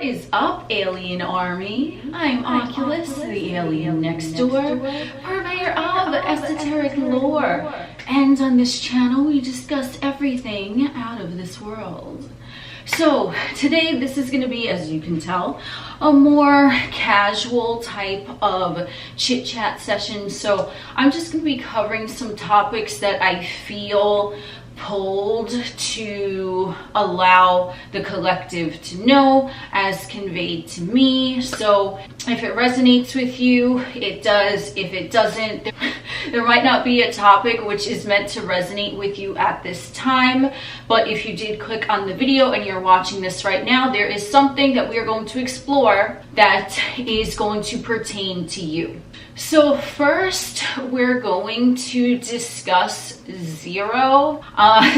is up, alienARMy? I'm Oculus, the alien next door, purveyor of esoteric lore. And on this channel, we discuss everything out of this world. So today, this is going to be, as you can tell, a more casual type of chit chat session. So I'm just going to be covering some topics that I feel pulled to allow the collective to know as conveyed to me. So if it resonates with you, it does. If it doesn't, there might not be a topic which is meant to resonate with you at this time. But if you did click on the video and you're watching this right now, there is something that we are going to explore that is going to pertain to you. So first, we're going to discuss zero.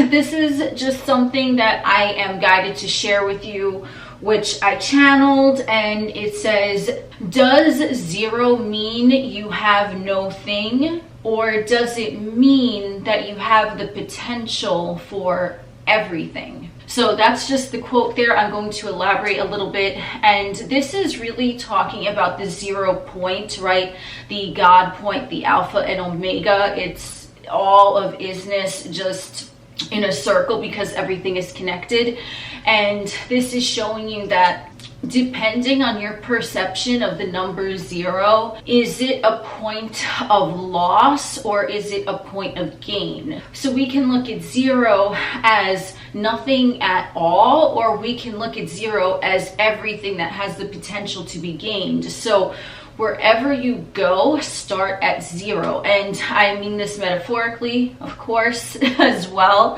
This is just something that I am guided to share with you, which I channeled, and it says, does zero mean you have no thing? Or does it mean that you have the potential for everything? So that's just the quote there. I'm going to elaborate a little bit. And this is really talking about the 0 point, right? The God point, the Alpha and Omega. It's all of isness just in a circle because everything is connected. And this is showing you that depending on your perception of the number 0, is it a point of loss or is it a point of gain? So we can look at 0 as nothing at all, or we can look at 0 as everything that has the potential to be gained. So wherever you go, start at 0. And I mean this metaphorically, of course, as well.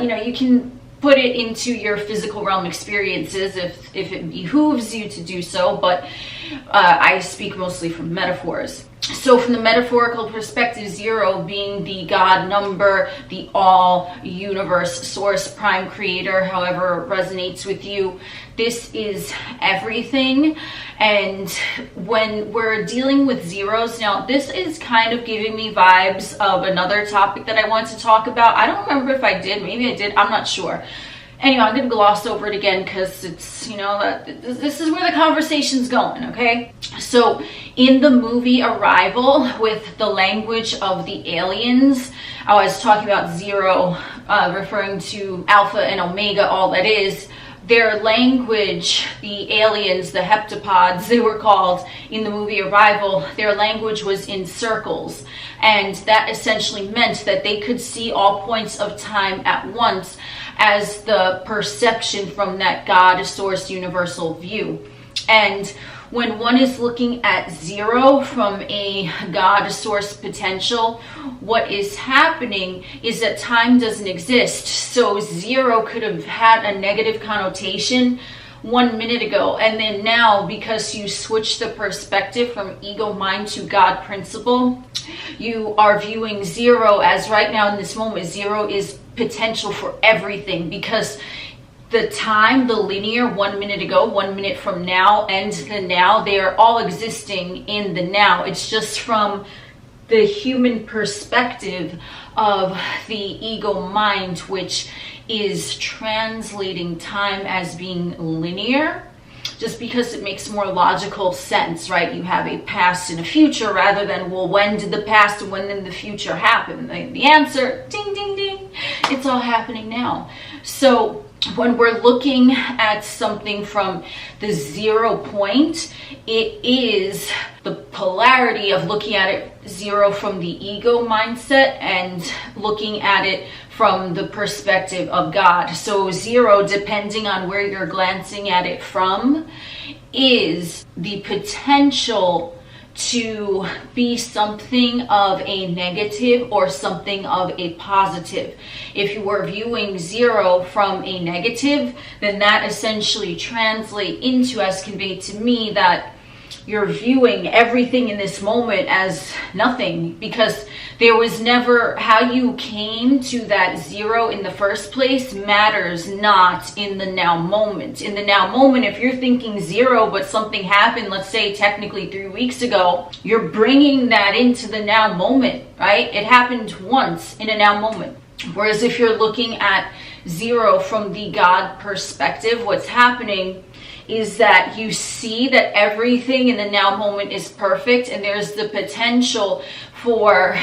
You can put it into your physical realm experiences if it behooves you to do so, but I speak mostly from metaphors. So from the metaphorical perspective, 0 being the God number, the all, universe, source, prime creator, however it resonates with you, this is everything. And when we're dealing with zeros, now this is kind of giving me vibes of another topic that I want to talk about. I don't remember if I did, maybe I did, I'm not sure. Anyway, I'm going to gloss over it again because it's, this is where the conversation's going, okay? So in the movie Arrival, with the language of the aliens, I was talking about 0, referring to Alpha and Omega, all that is. Their language, the aliens, the heptapods, they were called in the movie Arrival, their language was in circles. And that essentially meant that they could see all points of time at once as the perception from that God, source, universal view. And when one is looking at 0 from a God, source potential, what is happening is that time doesn't exist. So 0 could have had a negative connotation 1 minute ago, and then now, because you switch the perspective from ego mind to God principle, you are viewing 0 as right now in this moment, 0 is potential for everything, because the time, the linear 1 minute ago, 1 minute from now, and the now, they are all existing in the now. It's just from the human perspective of the ego mind, which is translating time as being linear, just because it makes more logical sense, right? You have a past and a future rather than, well, when did the past and when did the future happen? The answer, ding, ding, ding, it's all happening now. So when we're looking at something from the 0 point, it is the polarity of looking at it 0 from the ego mindset and looking at it from the perspective of God. So 0, depending on where you're glancing at it from, is the potential to be something of a negative or something of a positive. If you were viewing 0 from a negative, then that essentially translates into, as conveyed to me, that you're viewing everything in this moment as nothing, because there was never, how you came to that 0 in the first place matters not in the now moment. In the now moment, if you're thinking 0 but something happened, let's say technically 3 weeks ago, you're bringing that into the now moment, right? It happened once in a now moment. Whereas if you're looking at 0 from the God perspective, what's happening is that you see that everything in the now moment is perfect, and there's the potential for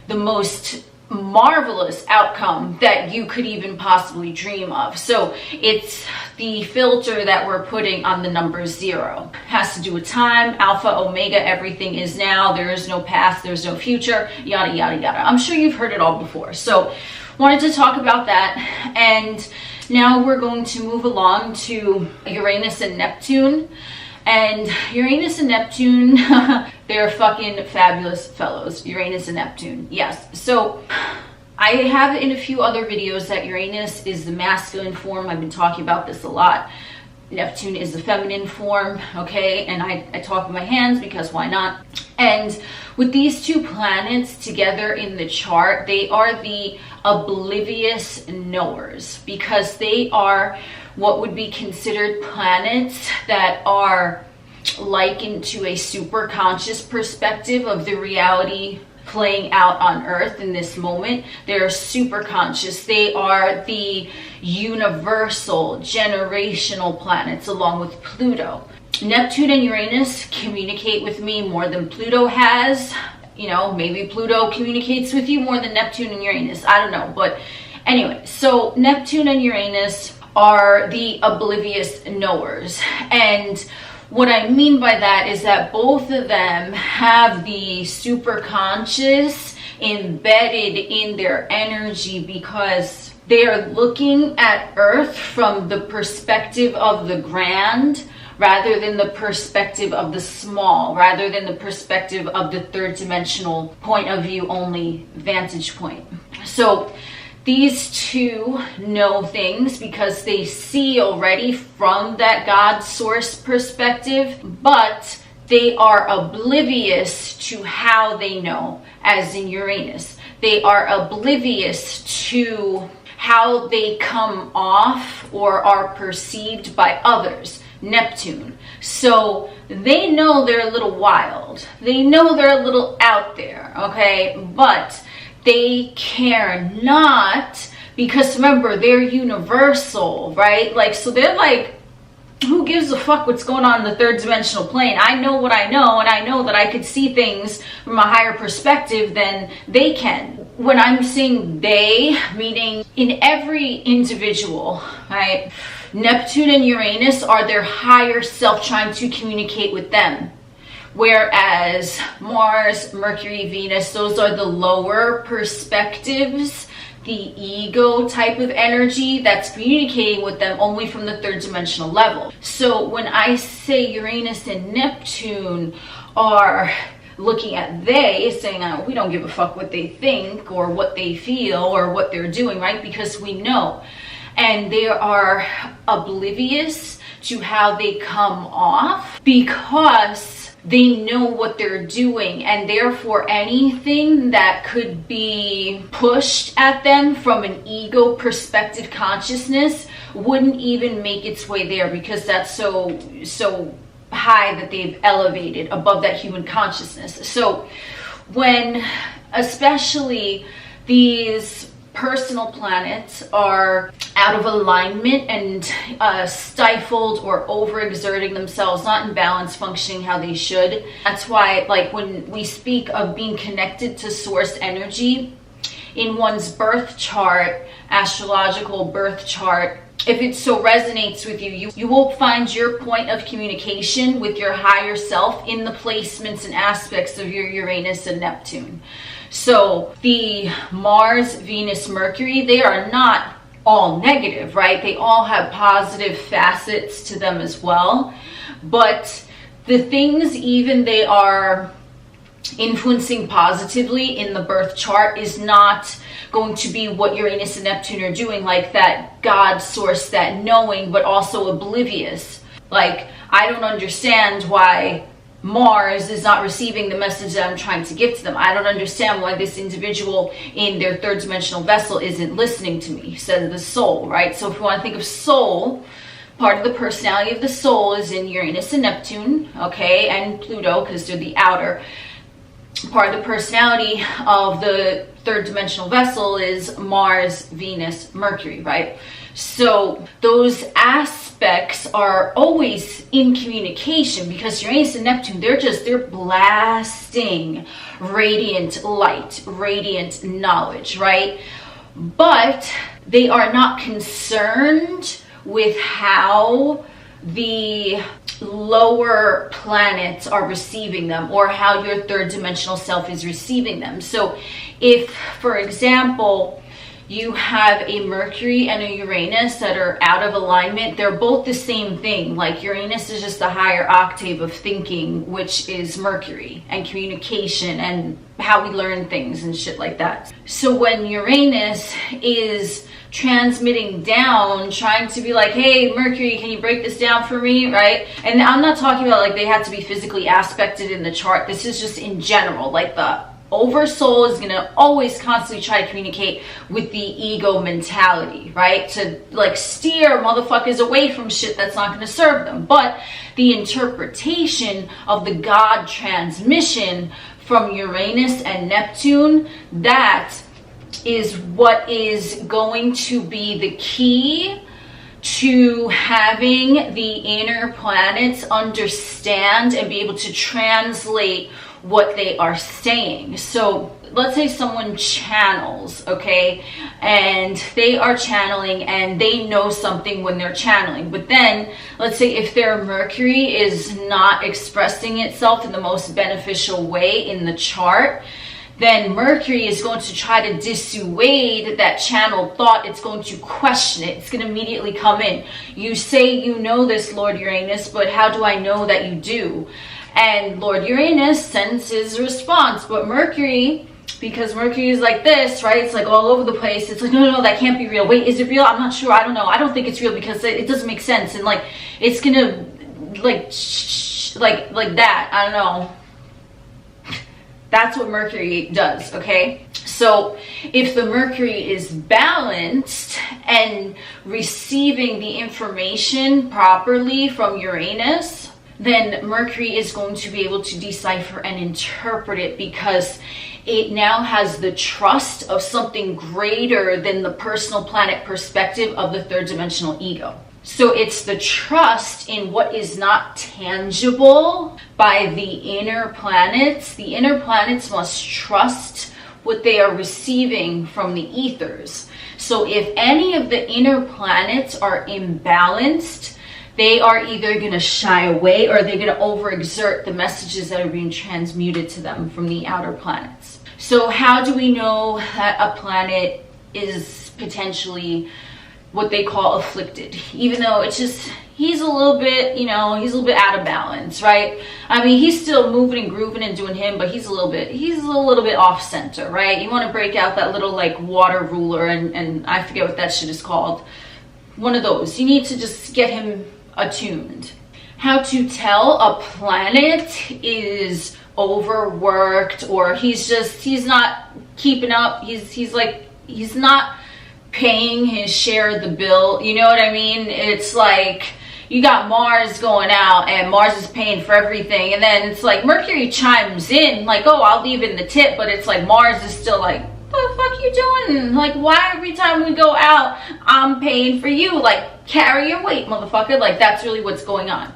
the most marvelous outcome that you could even possibly dream of. So it's the filter that we're putting on the number 0. Has to do with time, alpha, omega, everything is now, there is no past, there's no future, yada, yada, yada. I'm sure you've heard it all before. So wanted to talk about that. And now we're going to move along to Uranus and Neptune. And Uranus and Neptune, they're fucking fabulous fellows. Uranus and Neptune, yes. So I have in a few other videos that Uranus is the masculine form. I've been talking about this a lot. Neptune is the feminine form, okay? And I talk with my hands because why not? And with these two planets together in the chart, they are the oblivious knowers, because they are what would be considered planets that are likened to a super conscious perspective of the reality playing out on Earth in this moment. They're super conscious. They are the universal generational planets along with Pluto. Neptune and Uranus communicate with me more than Pluto has. You know, maybe Pluto communicates with you more than Neptune and Uranus. I don't know. But anyway, so Neptune and Uranus are the oblivious knowers. And what I mean by that is that both of them have the superconscious embedded in their energy, because they are looking at Earth from the perspective of the grand rather than the perspective of the small, rather than the perspective of the third dimensional point of view only vantage point. So these two know things because they see already from that God source perspective, but they are oblivious to how they know, as in Uranus. They are oblivious to how they come off or are perceived by others, Neptune. So they know they're a little wild. They know they're a little out there, okay? But they care not, because remember, they're universal, right? Like, so they're like, who gives a fuck what's going on in the third dimensional plane? I know what I know, and I know that I could see things from a higher perspective than they can. When I'm saying they, meaning in every individual, right? Neptune and Uranus are their higher self trying to communicate with them. Whereas Mars, Mercury, Venus, those are the lower perspectives, the ego type of energy that's communicating with them only from the third dimensional level. So when I say Uranus and Neptune are looking at they, saying, oh, we don't give a fuck what they think or what they feel or what they're doing, right? Because we know. And they are oblivious to how they come off, because they know what they're doing, and therefore anything that could be pushed at them from an ego perspective consciousness wouldn't even make its way there, because that's so high that they've elevated above that human consciousness. So when especially these personal planets are out of alignment and stifled or overexerting themselves, not in balance, functioning how they should. That's why, like, when we speak of being connected to source energy in one's birth chart, astrological birth chart, if it so resonates with you, you will find your point of communication with your higher self in the placements and aspects of your Uranus and Neptune. So the Mars, Venus, Mercury, they are not all negative, right? They all have positive facets to them as well. But the things even they are influencing positively in the birth chart is not going to be what Uranus and Neptune are doing, like that God source, that knowing, but also oblivious. Like, I don't understand why Mars is not receiving the message that I'm trying to give to them. I don't understand why this individual in their third dimensional vessel isn't listening to me, says the soul, right? So if you want to think of soul, part of the personality of the soul is in Uranus and Neptune, okay, and Pluto, because they're the outer. Part of the personality of the third dimensional vessel is Mars, Venus, Mercury, right? So those aspects aspects are always in communication, because Uranus and Neptune, they're blasting radiant light, radiant knowledge, right? But they are not concerned with how the lower planets are receiving them, or how your third dimensional self is receiving them. So if, for example, you have a Mercury and a Uranus that are out of alignment, they're both the same thing. Like Uranus is just a higher octave of thinking, which is Mercury, and communication and how we learn things and shit like that. So when Uranus is transmitting down, trying to be like, hey Mercury, can you break this down for me, right? And I'm not talking about like they have to be physically aspected in the chart. This is just in general, like the oversoul is going to always constantly try to communicate with the ego mentality, right? To like steer motherfuckers away from shit that's not going to serve them. But the interpretation of the God transmission from Uranus and Neptune, that is what is going to be the key to having the inner planets understand and be able to translate what they are saying. So let's say someone channels, okay, and they are channeling and they know something when they're channeling, but then let's say if their Mercury is not expressing itself in the most beneficial way in the chart, then Mercury is going to try to dissuade that channeled thought. It's going to question it. It's going to immediately come in. You say you know this, Lord Uranus, but how do I know that you do? And Lord Uranus sends his response. But Mercury, because Mercury is like this, right? It's like all over the place. It's like, no, that can't be real. Wait, is it real? I'm not sure. I don't know. I don't think it's real because it doesn't make sense. And like, it's going to like that. I don't know. That's what Mercury does, okay? So if the Mercury is balanced and receiving the information properly from Uranus, then Mercury is going to be able to decipher and interpret it, because it now has the trust of something greater than the personal planet perspective of the third dimensional ego. So it's the trust in what is not tangible by the inner planets. The inner planets must trust what they are receiving from the ethers. So if any of the inner planets are imbalanced, they are either going to shy away or they're going to overexert the messages that are being transmuted to them from the outer planets. So how do we know that a planet is potentially what they call afflicted, even though it's just, he's a little bit, he's a little bit out of balance, right? I mean, he's still moving and grooving and doing him, but he's a little bit off center, right? You want to break out that little like water ruler and I forget what that shit is called. One of those. You need to just get him attuned. How to tell a planet is overworked, or he's not keeping up. He's not paying his share of the bill. You know what I mean? It's like you got Mars going out and Mars is paying for everything, and then it's like Mercury chimes in like, oh, I'll leave in the tip, but it's like Mars is still like, what the fuck you doing? Like, why every time we go out I'm paying for you? Like, carry your weight, motherfucker. Like, that's really what's going on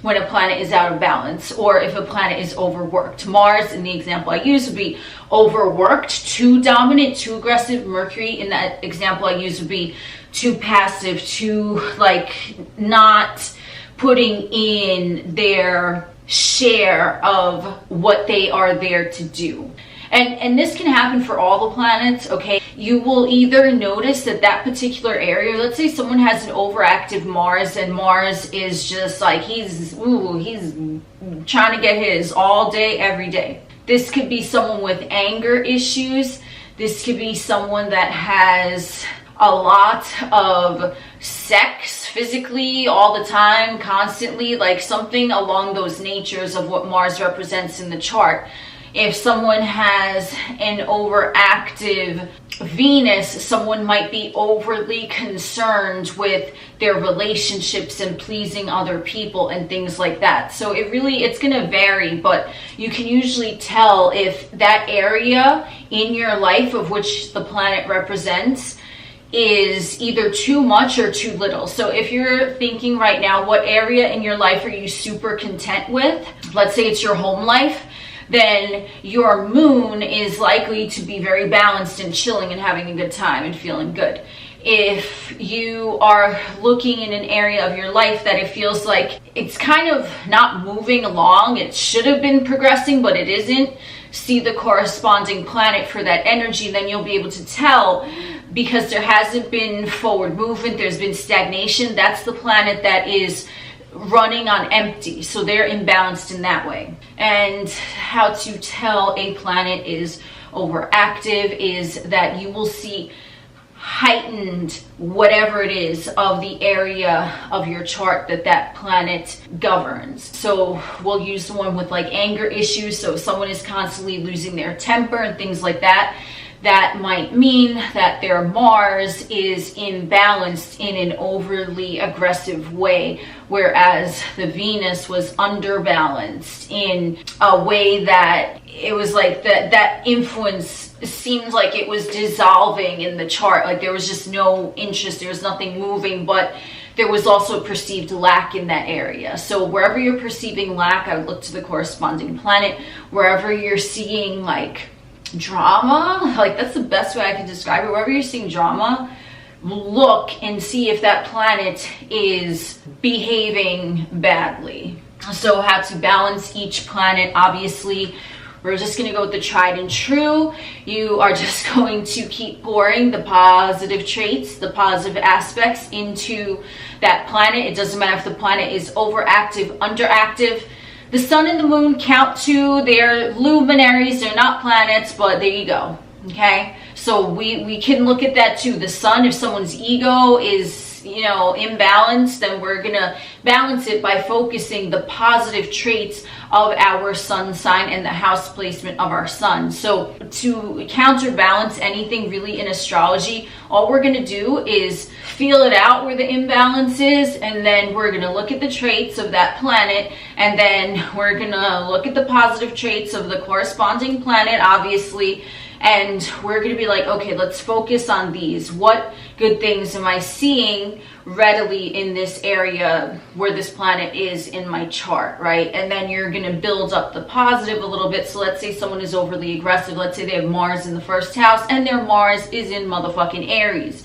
when a planet is out of balance, or if a planet is overworked. Mars, in the example I use, would be overworked, too dominant, too aggressive. Mercury, in that example I use, would be too passive, too like not putting in their share of what they are there to do. And this can happen for all the planets, okay? You will either notice that particular area, let's say someone has an overactive Mars and Mars is just like, he's trying to get his all day, every day. This could be someone with anger issues. This could be someone that has a lot of sex physically all the time, constantly, like something along those natures of what Mars represents in the chart. If someone has an overactive Venus, someone might be overly concerned with their relationships and pleasing other people and things like that. So it's going to vary, but you can usually tell if that area in your life of which the planet represents is either too much or too little. So if you're thinking right now, what area in your life are you super content with? Let's say it's your home life. Then your moon is likely to be very balanced and chilling and having a good time and feeling good. If you are looking in an area of your life that it feels like it's kind of not moving along, it should have been progressing, but it isn't, see the corresponding planet for that energy, then you'll be able to tell, because there hasn't been forward movement, there's been stagnation. That's the planet that is running on empty, so they're imbalanced in that way. And how to tell a planet is overactive is that you will see heightened whatever it is of the area of your chart that planet governs. So we'll use the one with like anger issues. So if someone is constantly losing their temper and things like that, that might mean that their Mars is imbalanced in an overly aggressive way, whereas the Venus was underbalanced in a way that it was like that influence seemed like it was dissolving in the chart. Like there was just no interest, there was nothing moving, but there was also perceived lack in that area. So wherever you're perceiving lack, I would look to the corresponding planet. Wherever you're seeing like drama, like that's the best way I can describe it. Wherever you're seeing drama, look and see if that planet is behaving badly. So how to balance each planet, obviously we're just going to go with the tried and true. You are just going to keep pouring the positive traits, the positive aspects into that planet. It doesn't matter if the planet is overactive, underactive. The sun and the moon count too. They're luminaries, they're not planets, but there you go. Okay, so we can look at that too. The sun, if someone's ego is, you know, imbalanced, then we're gonna balance it by focusing the positive traits of our sun sign and the house placement of our sun. So to counterbalance anything really in astrology, all we're gonna do is feel it out where the imbalance is, and then we're gonna look at the traits of that planet, and then we're gonna look at the positive traits of the corresponding planet, obviously, and we're going to be like, okay, let's focus on these. What good things am I seeing readily in this area where this planet is in my chart, right? And then you're going to build up the positive a little bit. So let's say someone is overly aggressive. Let's say they have Mars in the first house and their Mars is in motherfucking Aries.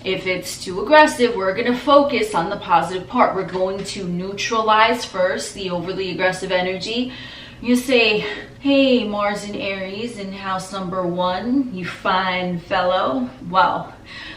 If it's too aggressive, we're going to focus on the positive part. We're going to neutralize first the overly aggressive energy. You say, hey, Mars in Aries in house number 1, you fine fellow. Well,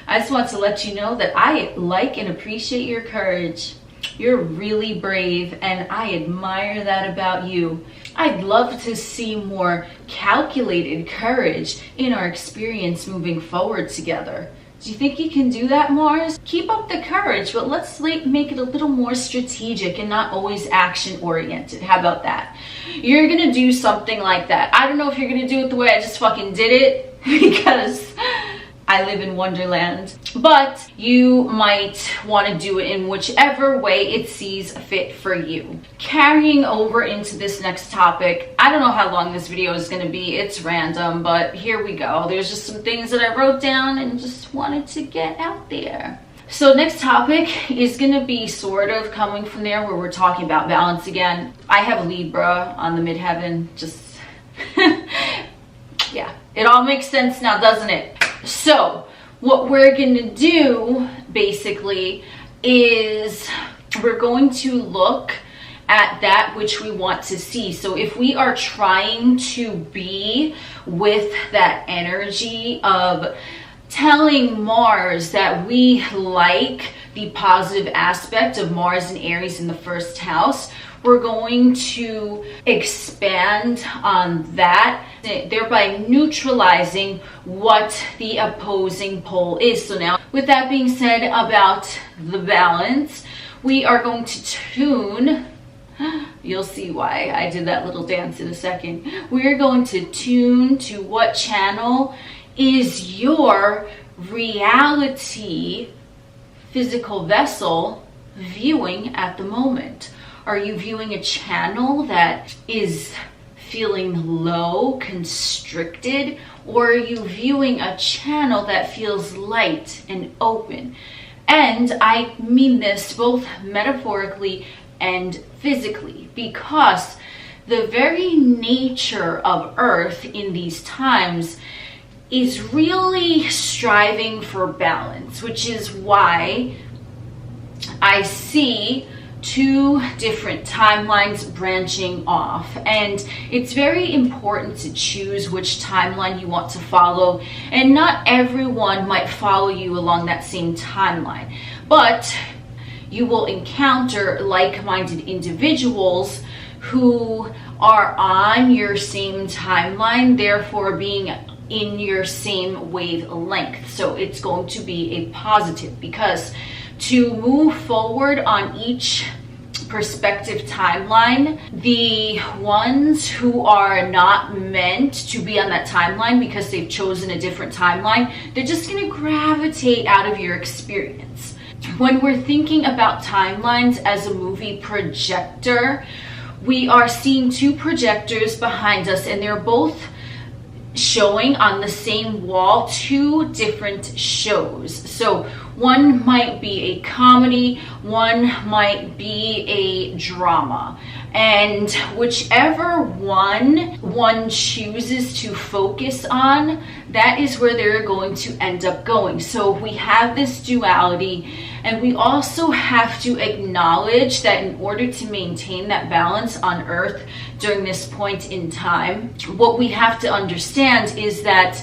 I just want to let you know that I like and appreciate your courage. You're really brave, and I admire that about you. I'd love to see more calculated courage in our experience moving forward together. Do you think you can do that, Mars? Keep up the courage, but let's make it a little more strategic and not always action-oriented. How about that? You're gonna do something like that. I don't know if you're gonna do it the way I just fucking did it, because I live in Wonderland, but you might want to do it in whichever way it sees fit for you. Carrying over into this next topic, I don't know how long this video is going to be. It's random, but here we go. There's just some things that I wrote down and just wanted to get out there. So next topic is going to be sort of coming from there, where we're talking about balance again. I have Libra on the midheaven, just yeah, it all makes sense now, doesn't it? So what we're going to do basically is we're going to look at that which we want to see. So if we are trying to be with that energy of telling Mars that we like the positive aspect of Mars and Aries in the first house, we're going to expand on that, thereby neutralizing what the opposing pole is. So now, with that being said about the balance, we are going to tune, you'll see why I did that little dance in a second. We're going to tune to what channel is your reality physical vessel viewing at the moment. Are you viewing a channel that is feeling low, constricted, or are you viewing a channel that feels light and open? And I mean this both metaphorically and physically, because the very nature of Earth in these times is really striving for balance, which is why I see two different timelines branching off. And it's very important to choose which timeline you want to follow, and not everyone might follow you along that same timeline, but you will encounter like-minded individuals who are on your same timeline, therefore being in your same wavelength. So it's going to be a positive, because to move forward on each perspective timeline, the ones who are not meant to be on that timeline because they've chosen a different timeline, they're just going to gravitate out of your experience. When we're thinking about timelines as a movie projector, we are seeing two projectors behind us, and they're both showing on the same wall two different shows. So one might be a comedy, one might be a drama, and whichever one chooses to focus on, that is where they're going to end up going. So we have this duality, and we also have to acknowledge that in order to maintain that balance on Earth during this point in time, what we have to understand is that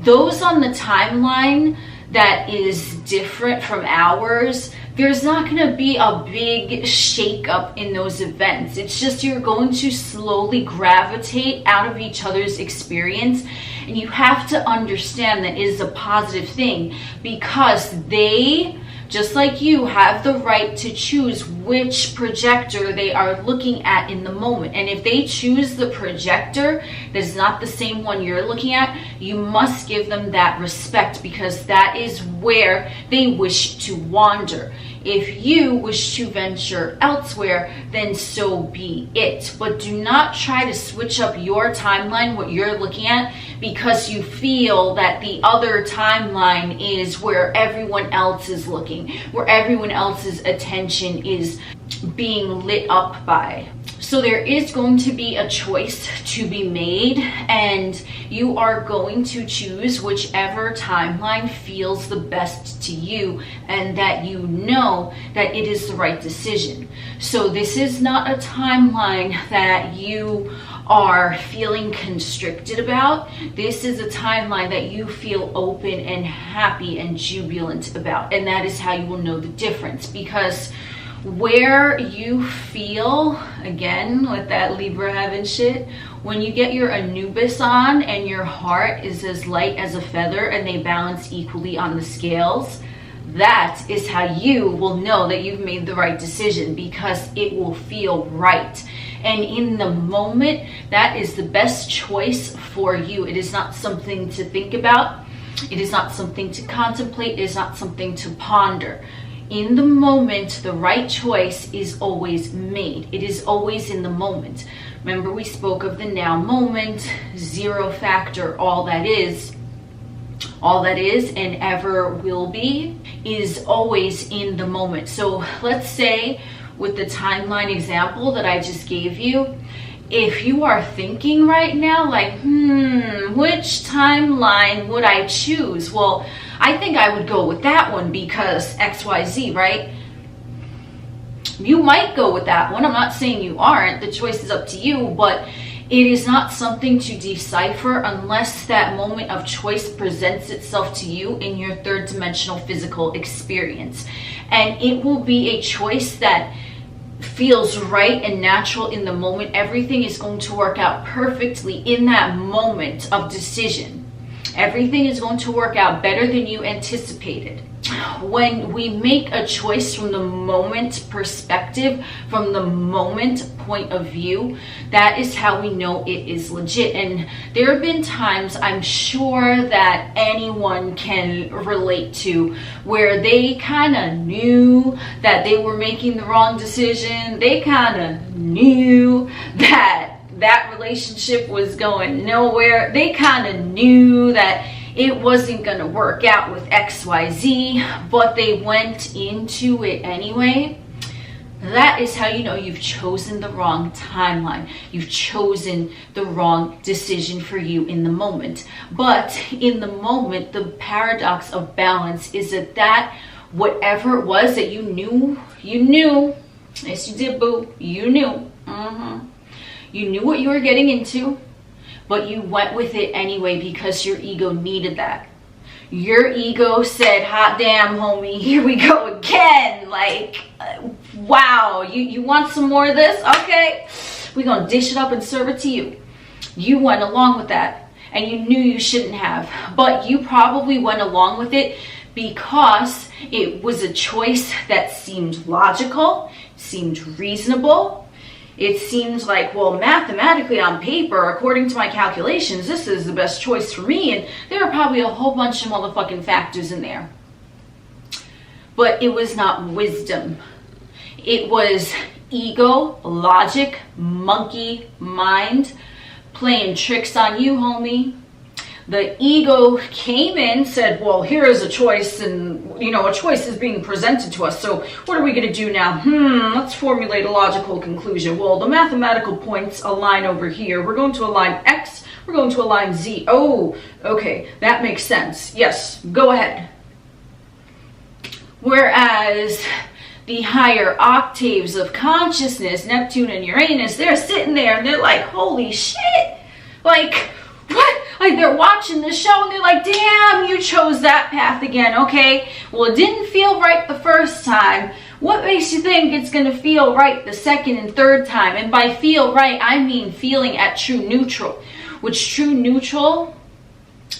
those on the timeline that is different from ours, there's not going to be a big shakeup in those events. It's just you're going to slowly gravitate out of each other's experience, and you have to understand that it is a positive thing, because they, just like you, have the right to choose which projector they are looking at in the moment. And if they choose the projector that is not the same one you're looking at, you must give them that respect, because that is where they wish to wander. If you wish to venture elsewhere, then so be it. But do not try to switch up your timeline, what you're looking at, because you feel that the other timeline is where everyone else is looking, where everyone else's attention is being lit up by. So there is going to be a choice to be made, and you are going to choose whichever timeline feels the best to you, and that you know that it is the right decision. So this is not a timeline that you are feeling constricted about. This is a timeline that you feel open and happy and jubilant about, and that is how you will know the difference. Because where you feel, again with that Libra heaven shit, when you get your Anubis on and your heart is as light as a feather and they balance equally on the scales, that is how you will know that you've made the right decision, because it will feel right. And in the moment, that is the best choice for you. It is not something to think about. It is not something to contemplate. It is not something to ponder. In the moment, the right choice is always made. It is always in the moment. Remember, we spoke of the now moment, zero factor, all that is and ever will be is always in the moment. So let's say with the timeline example that I just gave you, if you are thinking right now like, which timeline would I choose? Well, I think I would go with that one because XYZ, right? You might go with that one. I'm not saying you aren't. The choice is up to you, but it is not something to decipher unless that moment of choice presents itself to you in your third dimensional physical experience. And it will be a choice that feels right and natural in the moment. Everything is going to work out perfectly in that moment of decision. Everything is going to work out better than you anticipated. When we make a choice from the moment perspective, from the moment point of view, that is how we know it is legit. And there have been times, I'm sure that anyone can relate to, where they kind of knew that they were making the wrong decision. They kind of knew that that relationship was going nowhere. They kind of knew that it wasn't going to work out with XYZ, but they went into it anyway. That is how you know you've chosen the wrong timeline. You've chosen the wrong decision for you in the moment. But in the moment, the paradox of balance is that whatever it was that you knew, yes you did, boo, you knew. You knew what you were getting into, but you went with it anyway because your ego needed that. Your ego said, hot damn, homie, here we go again. Like, wow, you want some more of this? Okay, we're gonna dish it up and serve it to you. You went along with that, and you knew you shouldn't have, but you probably went along with it because it was a choice that seemed logical, seemed reasonable. It seems like, well, mathematically on paper, according to my calculations, this is the best choice for me. And there are probably a whole bunch of motherfucking factors in there. But it was not wisdom. It was ego, logic, monkey mind playing tricks on you, homie. The ego came in, said, well, here is a choice, and, you know, a choice is being presented to us. So what are we going to do now? Let's formulate a logical conclusion. Well, the mathematical points align over here. We're going to align X. We're going to align Z. Oh, okay, that makes sense. Yes, go ahead. Whereas the higher octaves of consciousness, Neptune and Uranus, they're sitting there and they're like, holy shit, like, what? Like, they're watching the show and they're like, damn, you chose that path again. Okay, well, it didn't feel right the first time. What makes you think it's going to feel right the second and third time? And by feel right, I mean feeling at true neutral, which true neutral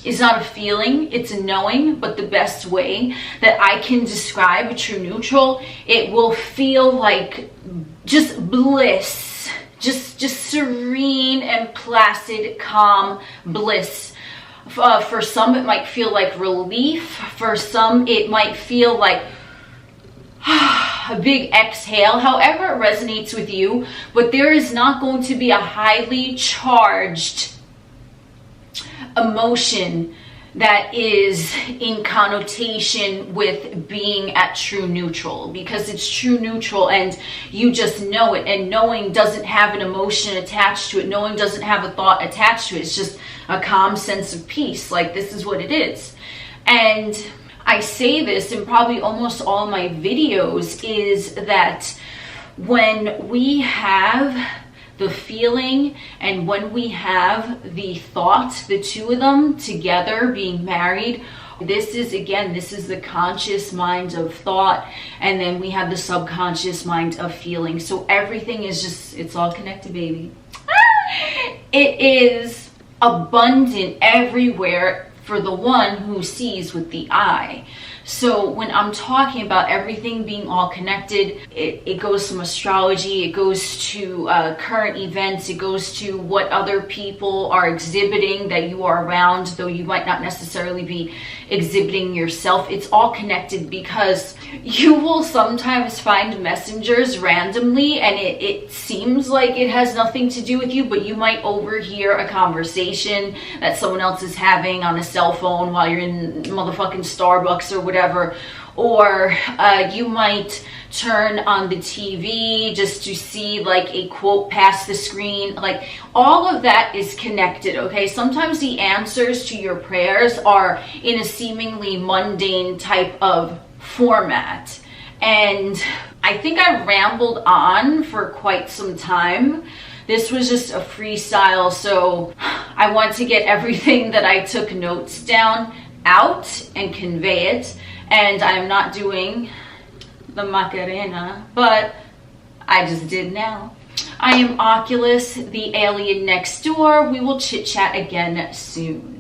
is not a feeling, it's a knowing. But the best way that I can describe a true neutral, it will feel like just bliss. Just serene and placid, calm bliss. For some, it might feel like relief. For some, it might feel like a big exhale, however it resonates with you. But there is not going to be a highly charged emotion that is in connotation with being at true neutral, because it's true neutral and you just know it, and knowing doesn't have an emotion attached to it. Knowing doesn't have a thought attached to it. It's just a calm sense of peace. Like, this is what it is. And I say this in probably almost all my videos, is that when we have the feeling and when we have the thought, the two of them together being married, this is the conscious mind of thought, and then we have the subconscious mind of feeling. So everything is just, it's all connected, baby. It is abundant everywhere for the one who sees with the eye. So when I'm talking about everything being all connected, it goes from astrology, it goes to current events, it goes to what other people are exhibiting that you are around, though you might not necessarily be exhibiting yourself. It's all connected, because you will sometimes find messengers randomly and it seems like it has nothing to do with you, but you might overhear a conversation that someone else is having on a cell phone while you're in motherfucking Starbucks or whatever. Or you might turn on the TV just to see like a quote past the screen. Like, all of that is connected, okay? Sometimes the answers to your prayers are in a seemingly mundane type of format. And I think I rambled on for quite some time. This was just a freestyle, so I want to get everything that I took notes down out and convey it. And I'm not doing the Macarena, but I just did now. I am Oculus, the alien next door. We will chit chat again soon.